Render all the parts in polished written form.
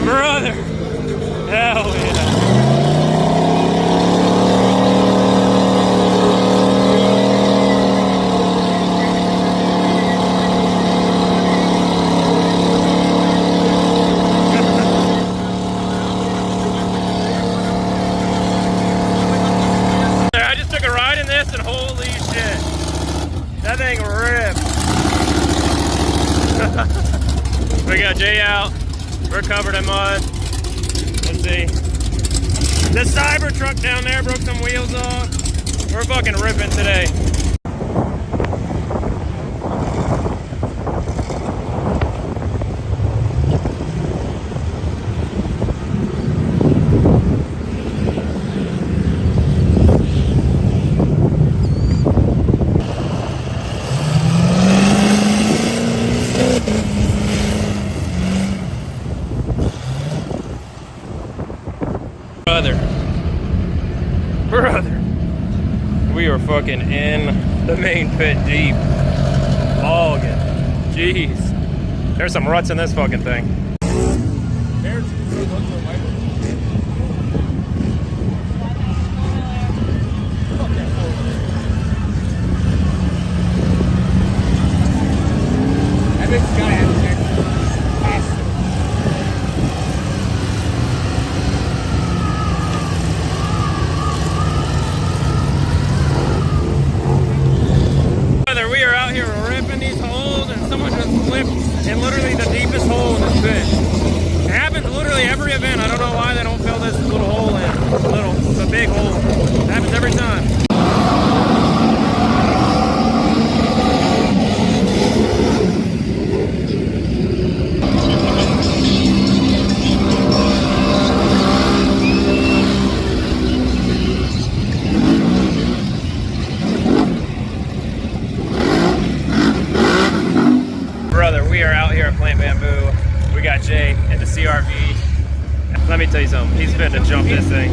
Brother, hell yeah. I just took a ride in this and holy shit, that thing ripped. We got Jay out. We're covered in mud. Let's see. The cyber truck down there broke some wheels off. We're fucking ripping today. Brother, we are fucking in the main pit deep. Logging. Jeez. There's some ruts in this fucking thing. We are out here ripping these holes, and someone just slipped in literally the deepest hole in this pit. It happens literally every event. I don't know why they don't fill this little hole in. It's a big hole. It happens every time. We are out here at Plant Bamboo. We got Jay in the CRV. Let me tell you something. He's finna jump this thing.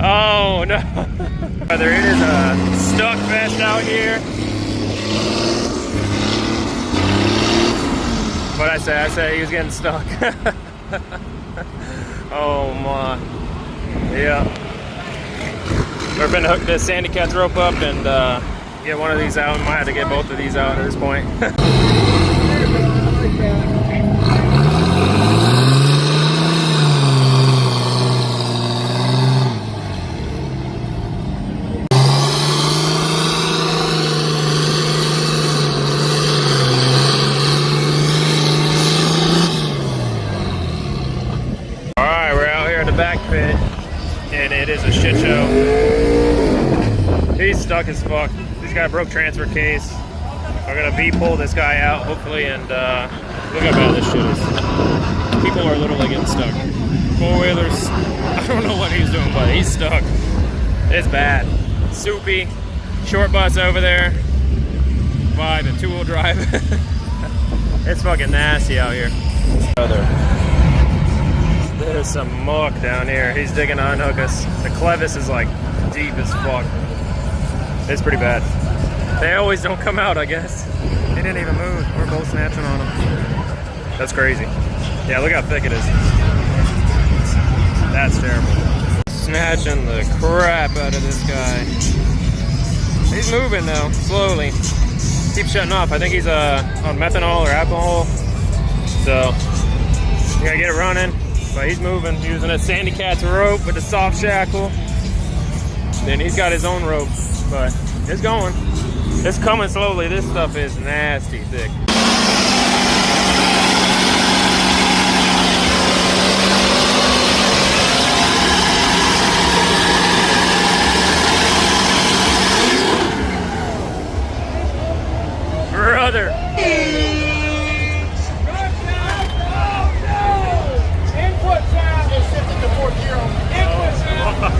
Oh no! Brother, it is a stuck fest out here. What'd I say? I said he was getting stuck. Oh my. Yeah. We're gonna hook this Sandy Cat's rope up and get one of these out. Might have to get both of these out at this point. back pit, and it is a shit show. He's stuck as fuck. He's got a broke transfer case. We're gonna V-pull this guy out, hopefully, and look how bad this shit is. People are literally getting stuck. Four-wheelers, I don't know what he's doing, but he's stuck. It's bad. Soupy, short bus over there by the two-wheel drive. It's fucking nasty out here. There's some muck down here. He's digging to unhook us. The clevis is like deep as fuck. It's pretty bad. They always don't come out, I guess. He didn't even move. We're both snatching on him. That's crazy. Yeah, look how thick it is. That's terrible. Snatching the crap out of this guy. He's moving though, slowly. Keeps shutting off. I think he's on methanol or alcohol. So, you gotta get it running. But he's moving, using a Sandy Cat's rope with a soft shackle. Then he's got his own rope, but it's going. It's coming slowly. This stuff is nasty thick. Brother. Input sound is shifted to 4 0. Input sound.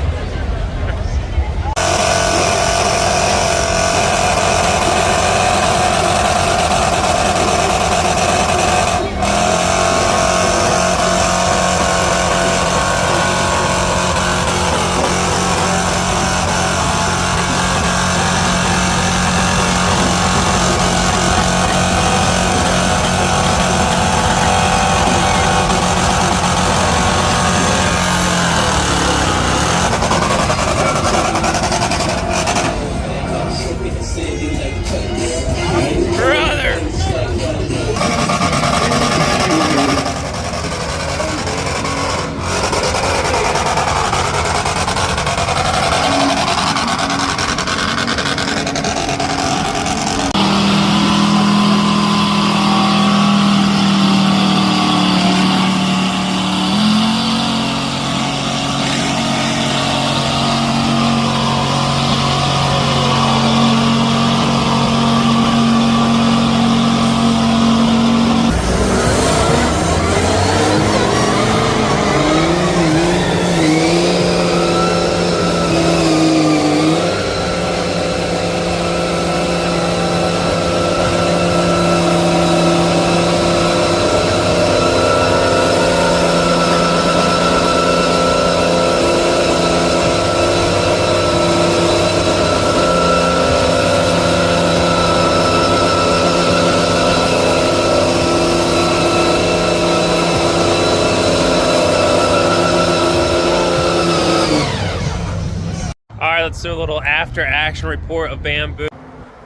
Let's do a little after action report of Bamboo.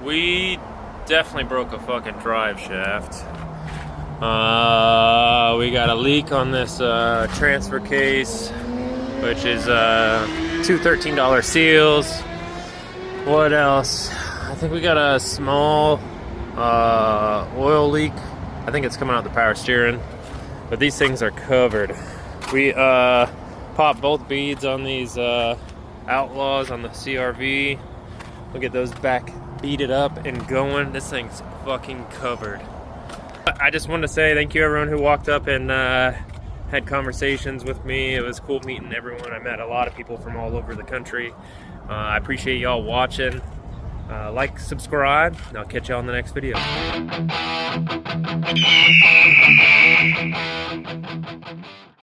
We definitely broke a fucking drive shaft. We got a leak on this transfer case, which is two $13 seals. What else? I think we got a small oil leak. I think it's coming out the power steering, but these things are covered. We popped both beads on these Outlaws on the CRV. We'll get those back beaded up and going. This thing's fucking covered. I just wanted to say thank you everyone who walked up and had conversations with me. It was cool meeting everyone. I met a lot of people from all over the country. I appreciate y'all watching. Like, subscribe, and I'll catch y'all in the next video.